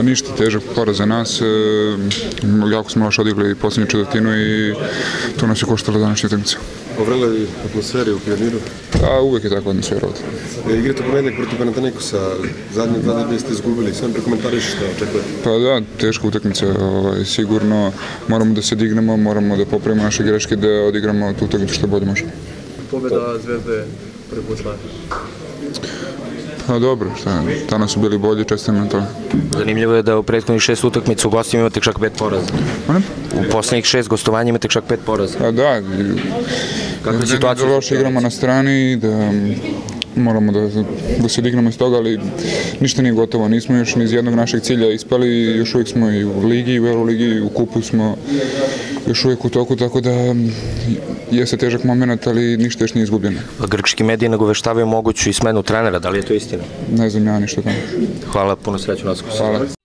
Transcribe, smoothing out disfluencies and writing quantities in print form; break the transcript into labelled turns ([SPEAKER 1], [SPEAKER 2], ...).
[SPEAKER 1] Ništa, težak poraz za nas, jako smo loše odigli posljednju četvrtinu i to nas je koštalo današnju utakmicu.
[SPEAKER 2] Povrela je atmosferi u Pioniru?
[SPEAKER 1] Da, uvijek je takva atmosfera ovdje.
[SPEAKER 2] Igrate ponedjeljak protiv Panathinaikosa, zadnje 2 nedelje ste izgubili, sve prekomentariš što očekujete?
[SPEAKER 1] Pa da, teška utakmica, sigurno moramo da se dignemo, moramo da popravimo naše greške, da odigramo tu utakmicu što bolje možemo.
[SPEAKER 3] Pobjeda Zvezde prvi put slavi.
[SPEAKER 1] Pa dobro, danas su bili bolji, čestitam na to.
[SPEAKER 4] Zanimljivo je da u prethodnih 6 utakmica u gostima imate čak 5 poraza. U poslednjih 6 gostovanja imate čak 5 poraza.
[SPEAKER 1] Pa da, da loše igramo na strani i da moramo da se dignemo iz toga, ali ništa nije gotovo. Nismo još ni iz jednog našeg cilja ispali, još uvijek smo i u ligi, i u Euroligi, u kupu smo još uvijek u toku, tako da jeste težak moment, ali ništa još nije izgubljeno.
[SPEAKER 4] Grčki mediji nagoveštavaju moguću i smenu trenera, da li je to istina?
[SPEAKER 1] Ne znam ja ništa tamo.
[SPEAKER 4] Hvala, puno sreće u Nasku.
[SPEAKER 1] Hvala.